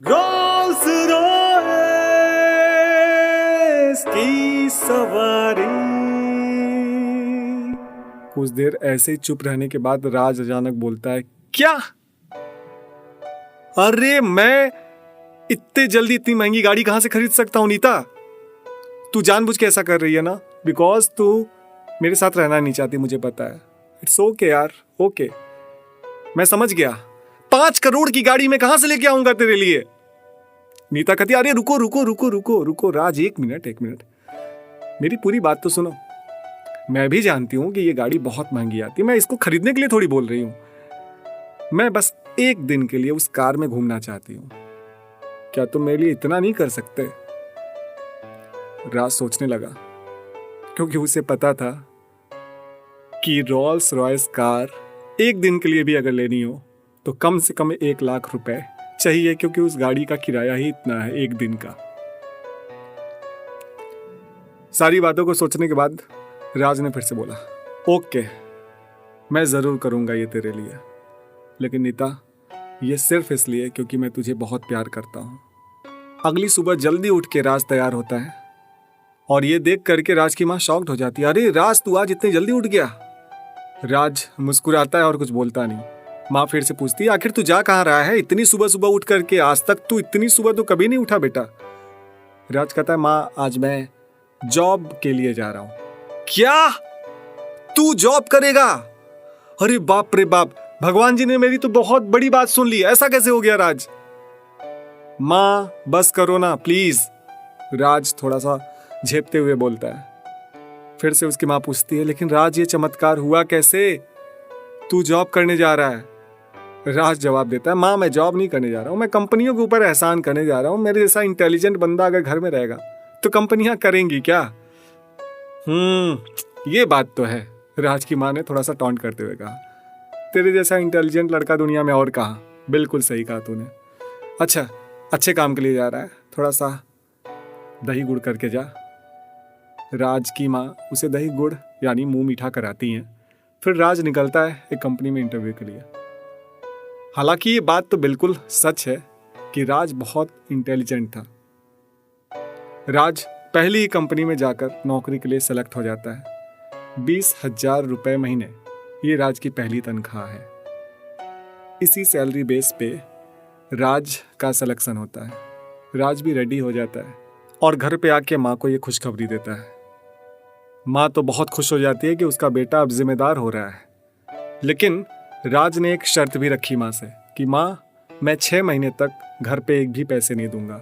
Rolls Royce की सवारी। कुछ देर ऐसे ही चुप रहने के बाद राज अचानक बोलता है, क्या? अरे मैं इतने जल्दी इतनी महंगी गाड़ी कहां से खरीद सकता हूं नीता? तू जानबूझ के ऐसा कर रही है ना, बिकॉज तू मेरे साथ रहना नहीं चाहती, मुझे पता है। इट्स ओके यार, ओके, मैं समझ गया। 5 करोड़ की गाड़ी में कहां से लेके आऊंगा तेरे लिए? नीता कहती, अरे रुको रुको रुको रुको रुको राज, एक मिनट, मेरी पूरी बात तो सुनो। मैं भी जानती हूं कि ये गाड़ी बहुत महंगी आती है, मैं इसको खरीदने के लिए थोड़ी बोल रही हूं। मैं बस एक दिन के लिए उस कार में घूमना चाहती हूं। क्या तुम मेरे लिए इतना नहीं कर सकते? राज सोचने लगा, क्योंकि उसे पता था कि रोल्स रॉयस कार एक दिन के लिए भी अगर लेनी हो तो कम से कम 1 लाख रुपए चाहिए, क्योंकि उस गाड़ी का किराया ही इतना है एक दिन का। सारी बातों को सोचने के बाद राज ने फिर से बोला, ओके, मैं जरूर करूंगा ये तेरे लिए, लेकिन नीता ये सिर्फ इसलिए क्योंकि मैं तुझे बहुत प्यार करता हूं। अगली सुबह जल्दी उठ के राज तैयार होता है और ये देख करके राज की मां शॉक्ड हो जाती है। अरे राज, तू आज इतनी जल्दी उठ गया? राज मुस्कुराता है और कुछ बोलता नहीं। माँ फिर से पूछती है, आखिर तू जा कहाँ रहा है इतनी सुबह सुबह उठ करके? आज तक तू इतनी सुबह तो कभी नहीं उठा बेटा। राज कहता है, माँ आज मैं जॉब के लिए जा रहा हूं। क्या? तू जॉब करेगा? अरे बाप रे बाप, भगवान जी ने मेरी तो बहुत बड़ी बात सुन ली, ऐसा कैसे हो गया राज? माँ बस करो ना प्लीज, राज थोड़ा सा झेपते हुए बोलता है। फिर से उसकी माँ पूछती है, लेकिन राज ये चमत्कार हुआ कैसे? तू जॉब करने जा रहा है? राज जवाब देता है, माँ मैं जॉब नहीं करने जा रहा हूँ, मैं कंपनियों के ऊपर एहसान करने जा रहा हूँ। मेरे जैसा इंटेलिजेंट बंदा अगर घर में रहेगा तो कंपनियां करेंगी क्या? ये बात तो है, राज की माँ ने थोड़ा सा टॉन्ट करते हुए कहा। तेरे जैसा इंटेलिजेंट लड़का दुनिया में और कहाँ। बिल्कुल सही कहा तूने। अच्छा, अच्छे काम के लिए जा रहा है, थोड़ा सा दही गुड़ करके जा। राज की माँ उसे दही गुड़ यानी मुंह मीठा कराती हैं। फिर राज निकलता है एक कंपनी में इंटरव्यू के लिए। हालांकि ये बात तो बिल्कुल सच है कि राज बहुत इंटेलिजेंट था। राज पहली ही कंपनी में जाकर नौकरी के लिए सेलेक्ट हो जाता है। 20,000 रुपए महीने, ये राज की पहली तनख्वाह है। इसी सैलरी बेस पे राज का सिलेक्शन होता है। राज भी रेडी हो जाता है और घर पे आके माँ को ये खुशखबरी देता है। माँ तो बहुत खुश हो जाती है कि उसका बेटा अब जिम्मेदार हो रहा है। लेकिन राज ने एक शर्त भी रखी माँ से कि माँ, मैं 6 महीने तक घर पे एक भी पैसे नहीं दूंगा।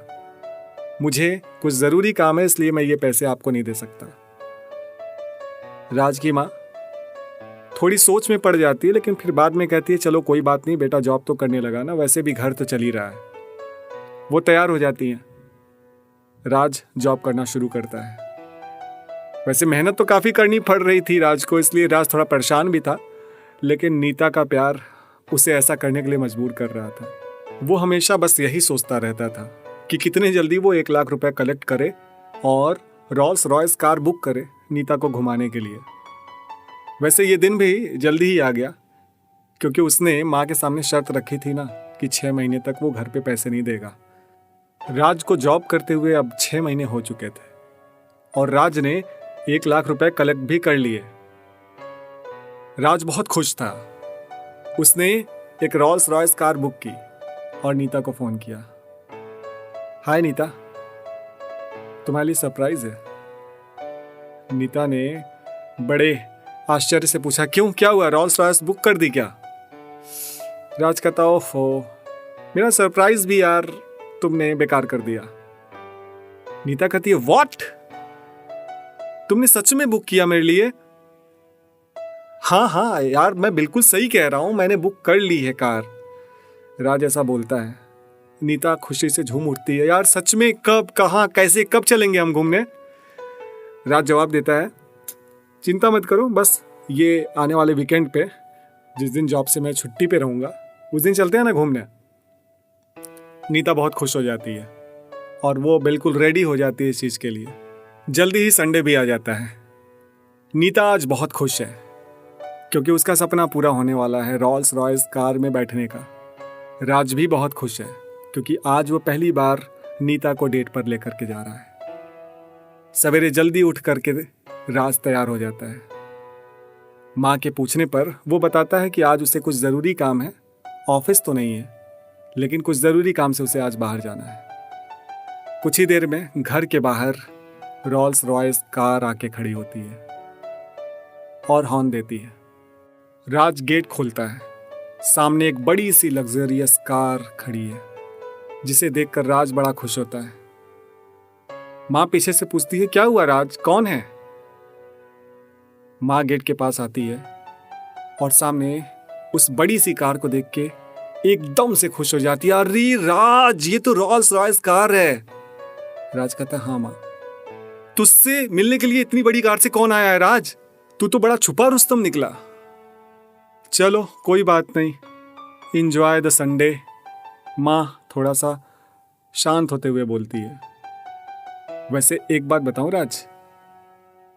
मुझे कुछ जरूरी काम है, इसलिए मैं ये पैसे आपको नहीं दे सकता। राज की माँ थोड़ी सोच में पड़ जाती है, लेकिन फिर बाद में कहती है, चलो कोई बात नहीं, बेटा जॉब तो करने लगा ना, वैसे भी घर तो चल ही रहा है। वो तैयार हो जाती हैं। राज जॉब करना शुरू करता है। वैसे मेहनत तो काफी करनी पड़ रही थी राज को, इसलिए राज थोड़ा परेशान भी था, लेकिन नीता का प्यार उसे ऐसा करने के लिए मजबूर कर रहा था। वो हमेशा बस यही सोचता रहता था कि कितने जल्दी वो 1 लाख रुपए कलेक्ट करे और रोल्स रॉयस कार बुक करे नीता को घुमाने के लिए। वैसे ये दिन भी जल्दी ही आ गया, क्योंकि उसने माँ के सामने शर्त रखी थी ना कि 6 महीने तक वो घर पे पैसे नहीं देगा। राज को जॉब करते हुए अब 6 महीने हो चुके थे और राज ने 1 लाख रुपए कलेक्ट भी कर लिए। राज बहुत खुश था। उसने एक रोल्स रॉयस कार बुक की और नीता को फोन किया। हाय नीता, तुम्हारे लिए सरप्राइज है। नीता ने बड़े आश्चर्य से पूछा, क्यों, क्या हुआ? रोल्स रॉयस बुक कर दी क्या? राज कहता, ओफो, मेरा सरप्राइज भी यार तुमने बेकार कर दिया। नीता कहती है, व्हाट? तुमने सच में बुक किया मेरे लिए? हाँ यार, मैं बिल्कुल सही कह रहा हूं, मैंने बुक कर ली है कार। राज ऐसा बोलता है। नीता खुशी से झूम उठती है, यार सच में? कब, कहाँ, कैसे, कब चलेंगे हम घूमने? राज जवाब देता है, चिंता मत करो, बस ये आने वाले वीकेंड पे, जिस दिन जॉब से मैं छुट्टी पे रहूंगा, उस दिन चलते हैं ना घूमने। नीता बहुत खुश हो जाती है और वो बिल्कुल रेडी हो जाती है इस चीज के लिए। जल्दी ही संडे भी आ जाता है। नीता आज बहुत खुश है क्योंकि उसका सपना पूरा होने वाला है रोल्स रॉयस कार में बैठने का। राज भी बहुत खुश है क्योंकि आज वो पहली बार नीता को डेट पर लेकर के जा रहा है। सवेरे जल्दी उठ करके राज तैयार हो जाता है। माँ के पूछने पर वो बताता है कि आज उसे कुछ ज़रूरी काम है, ऑफिस तो नहीं है, लेकिन कुछ ज़रूरी काम से उसे आज बाहर जाना है। कुछ ही देर में घर के बाहर रोल्स रॉयस कार आके खड़ी होती है और हॉर्न देती है। राज गेट खोलता है। सामने एक बड़ी सी लग्जरियस कार खड़ी है, जिसे देखकर राज बड़ा खुश होता है। माँ पीछे से पूछती है, क्या हुआ राज, कौन है? माँ गेट के पास आती है और सामने उस बड़ी सी कार को देख के एकदम से खुश हो जाती है। अरे राज, ये तो रोल्स रॉयस कार है। राज कहता है, हाँ माँ। तुझसे मिलने के लिए इतनी बड़ी कार से कौन आया है राज? तू तो बड़ा छुपा रुस्तम निकला। चलो कोई बात नहीं, इंजॉय द संडे, माँ थोड़ा सा शांत होते हुए बोलती है। वैसे एक बात बताऊं राज?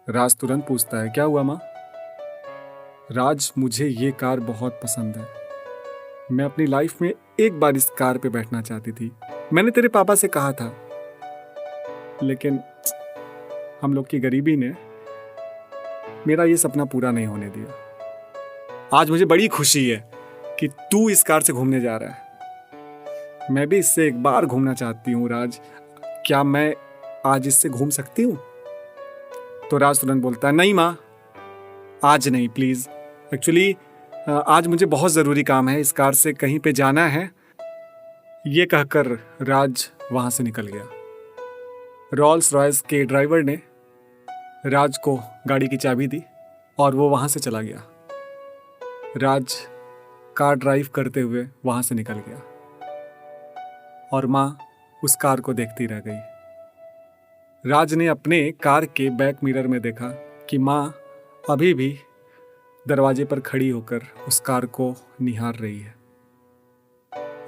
राज तुरंत पूछता है, क्या हुआ माँ? राज, मुझे ये कार बहुत पसंद है। मैं अपनी लाइफ में एक बार इस कार पे बैठना चाहती थी। मैंने तेरे पापा से कहा था, लेकिन हम लोग की गरीबी ने मेरा ये सपना पूरा नहीं होने दिया। आज मुझे बड़ी खुशी है कि तू इस कार से घूमने जा रहा है। मैं भी इससे एक बार घूमना चाहती हूँ राज। क्या मैं आज इससे घूम सकती हूँ? तो राज तुरंत बोलता है, नहीं माँ, आज नहीं प्लीज। एक्चुअली आज मुझे बहुत ज़रूरी काम है, इस कार से कहीं पे जाना है। ये कहकर राज वहाँ से निकल गया। रोल्स रॉयस के ड्राइवर ने राज को गाड़ी की चाबी दी और वो वहाँ से चला गया। राज कार ड्राइव करते हुए वहाँ से निकल गया और माँ उस कार को देखती रह गई। राज ने अपने कार के बैक मिरर में देखा कि माँ अभी भी दरवाजे पर खड़ी होकर उस कार को निहार रही है।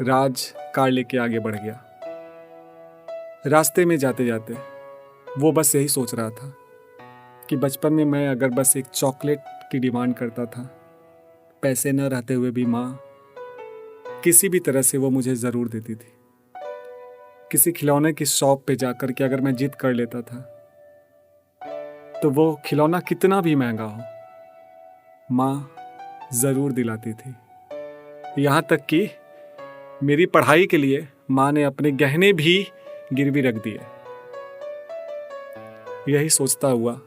राज कार लेके आगे बढ़ गया। रास्ते में जाते जाते वो बस यही सोच रहा था कि बचपन में मैं अगर बस एक चॉकलेट की डिमांड करता था, पैसे न रहते हुए भी माँ किसी भी तरह से वो मुझे ज़रूर देती थी। किसी खिलौने की शॉप पे जाकर के अगर मैं जिद कर लेता था तो वो खिलौना कितना भी महंगा हो, माँ ज़रूर दिलाती थी। यहाँ तक कि मेरी पढ़ाई के लिए माँ ने अपने गहने भी गिरवी रख दिए। यही सोचता हुआ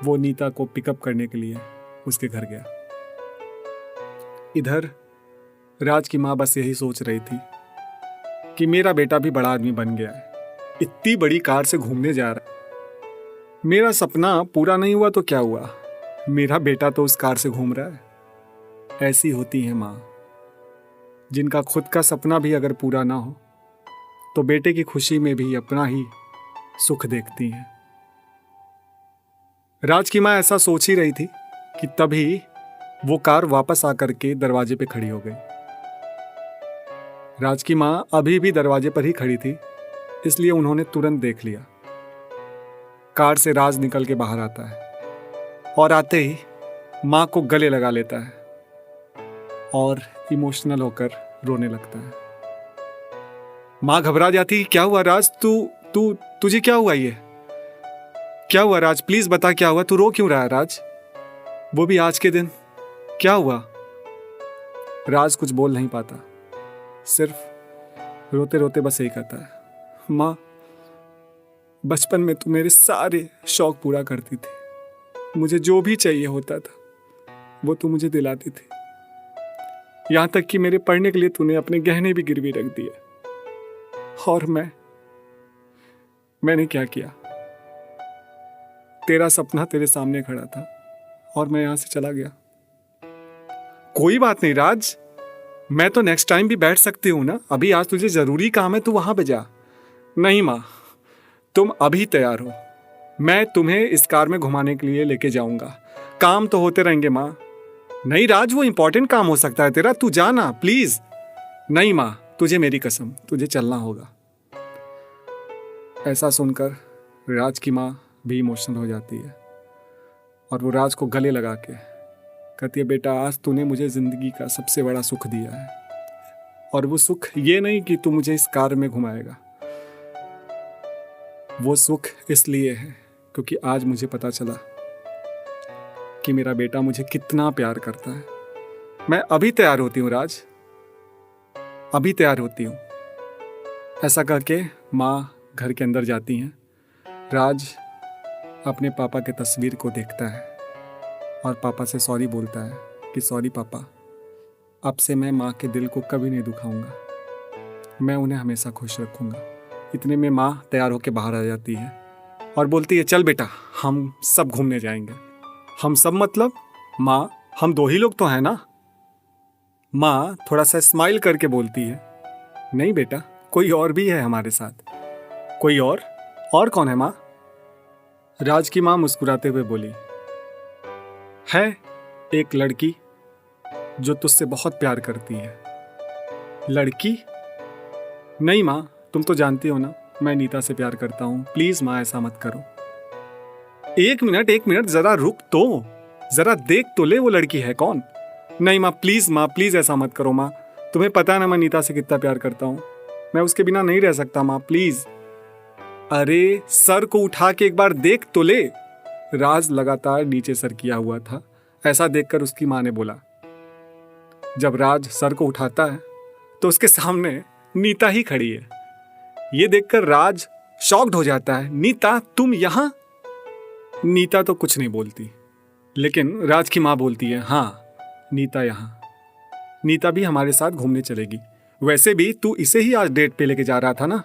वो नीता को पिकअप करने के लिए उसके घर गया। इधर राज की माँ बस यही सोच रही थी कि मेरा बेटा भी बड़ा आदमी बन गया है, इतनी बड़ी कार से घूमने जा रहा है। मेरा सपना पूरा नहीं हुआ तो क्या हुआ, मेरा बेटा तो उस कार से घूम रहा है। ऐसी होती है माँ, जिनका खुद का सपना भी अगर पूरा ना हो तो बेटे की खुशी में भी अपना ही सुख देखती हैं। राज की माँ ऐसा सोच ही रही थी कि तभी वो कार वापस आकर के दरवाजे पे खड़ी हो गई। राज की माँ अभी भी दरवाजे पर ही खड़ी थी, इसलिए उन्होंने तुरंत देख लिया। कार से राज निकल के बाहर आता है और आते ही माँ को गले लगा लेता है और इमोशनल होकर रोने लगता है। माँ घबरा जाती, क्या हुआ राज, तुझे क्या हुआ? ये क्या हुआ राज, प्लीज बता क्या हुआ, तू रो क्यों रहा है राज, वो भी आज के दिन, क्या हुआ? राज कुछ बोल नहीं पाता, सिर्फ रोते रोते बस यही कहता है, माँ बचपन में तू मेरे सारे शौक पूरा करती थी, मुझे जो भी चाहिए होता था वो तू मुझे दिलाती थी। यहां तक कि मेरे पढ़ने के लिए तूने अपने गहने भी गिरवी रख दिए। और मैंने क्या किया? तेरा सपना तेरे सामने खड़ा था और मैं यहां से चला गया। कोई बात नहीं राज, मैं तो नेक्स्ट टाइम भी बैठ सकती हूं ना, अभी आज तुझे जरूरी काम है, तू वहां पे जा। नहीं माँ, तुम अभी तैयार हो, मैं तुम्हें इस कार में घुमाने के लिए लेके जाऊंगा, काम तो होते रहेंगे माँ। नहीं राज, वो इंपॉर्टेंट काम हो सकता है तेरा, तू जाना प्लीज। नहीं माँ, तुझे मेरी कसम, तुझे चलना होगा। ऐसा सुनकर राज की माँ भी इमोशनल हो जाती है और वो राज को गले लगा के कहती है, बेटा आज तूने मुझे जिंदगी का सबसे बड़ा सुख दिया है, और वो सुख ये नहीं कि तू मुझे इस कार में घुमाएगा, वो सुख इसलिए है क्योंकि आज मुझे पता चला कि मेरा बेटा मुझे कितना प्यार करता है। मैं अभी तैयार होती हूँ राज, अभी तैयार होती हूँ। ऐसा करके माँ घर के अंदर जाती हैं। राज अपने पापा के तस्वीर को देखता है और पापा से सॉरी बोलता है कि सॉरी पापा, अब से मैं माँ के दिल को कभी नहीं दुखाऊंगा, मैं उन्हें हमेशा खुश रखूंगा। इतने में माँ तैयार होकर बाहर आ जाती है और बोलती है चल बेटा हम सब घूमने जाएंगे। हम सब मतलब माँ हम दो ही लोग तो हैं ना। माँ थोड़ा सा स्माइल करके बोलती है नहीं बेटा कोई और भी है हमारे साथ। कोई और कौन है माँ? राज की माँ मुस्कुराते हुए बोली है एक लड़की जो तुझसे बहुत प्यार करती है। लड़की? नहीं माँ तुम तो जानती हो ना मैं नीता से प्यार करता हूँ, प्लीज माँ ऐसा मत करो। एक मिनट जरा रुक तो, जरा देख तो ले वो लड़की है कौन। नहीं माँ प्लीज ऐसा मत करो माँ, तुम्हें पता है ना मैं नीता से कितना प्यार करता हूँ, मैं उसके बिना नहीं रह सकता माँ प्लीज। अरे सर को उठा के एक बार देख तो ले। राज लगातार नीचे सर किया हुआ था। ऐसा देखकर उसकी माँ ने बोला। जब राज सर को उठाता है तो उसके सामने नीता ही खड़ी है। ये देखकर राज शॉक्ड हो जाता है। नीता तुम यहां? नीता तो कुछ नहीं बोलती, लेकिन राज की माँ बोलती है हाँ नीता यहाँ, नीता भी हमारे साथ घूमने चलेगी। वैसे भी तू इसे ही आज डेट पे लेके जा रहा था ना।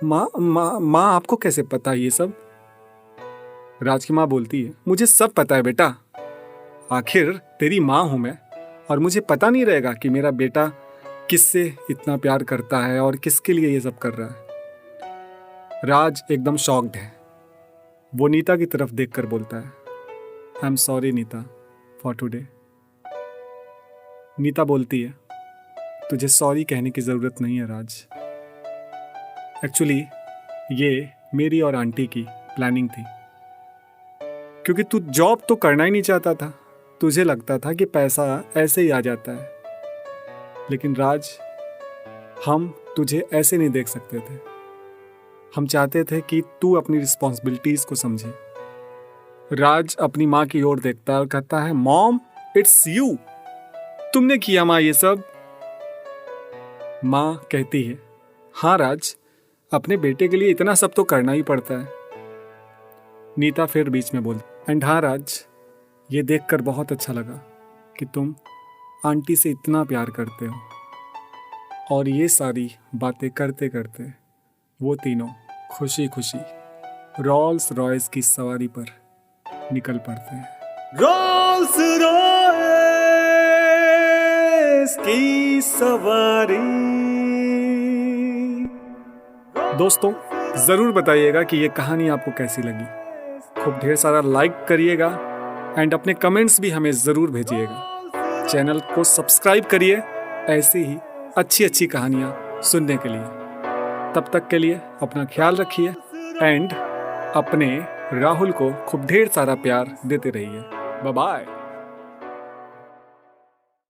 माँ आपको कैसे पता ये सब? राज की माँ बोलती है मुझे सब पता है बेटा, आखिर तेरी माँ हूं मैं और मुझे पता नहीं रहेगा कि मेरा बेटा किससे इतना प्यार करता है और किसके लिए ये सब कर रहा है। राज एकदम शॉक्ड है। वो नीता की तरफ देखकर बोलता है I am sorry Neeta for today. Neeta बोलती है तुझे सॉरी कहने की जरूरत नहीं है राज, एक्चुअली ये मेरी और आंटी की प्लानिंग थी, क्योंकि तू जॉब तो करना ही नहीं चाहता था, तुझे लगता था कि पैसा ऐसे ही आ जाता है। लेकिन राज हम तुझे ऐसे नहीं देख सकते थे, हम चाहते थे कि तू अपनी रिस्पॉन्सिबिलिटीज को समझे। राज अपनी माँ की ओर देखता है और कहता है मॉम इट्स यू, तुमने किया माँ ये सब। माँ कहती है हाँ राज अपने बेटे के लिए इतना सब तो करना ही पड़ता है। नीता फिर बीच में बोलती एंड हाँ राज ये देखकर बहुत अच्छा लगा कि तुम आंटी से इतना प्यार करते हो। और ये सारी बातें करते करते वो तीनों खुशी खुशी रोल्स रॉयस की सवारी पर निकल पड़ते हैं। रोल्स रॉयस की सवारी। दोस्तों जरूर बताइएगा कि ये कहानी आपको कैसी लगी। खूब ढेर सारा लाइक करिएगा एंड अपने कमेंट्स भी हमें जरूर भेजिएगा। चैनल को सब्सक्राइब करिए ऐसी ही अच्छी अच्छी कहानियां सुनने के लिए। तब तक के लिए अपना ख्याल रखिए एंड अपने राहुल को खूब ढेर सारा प्यार देते रहिए। Bye bye.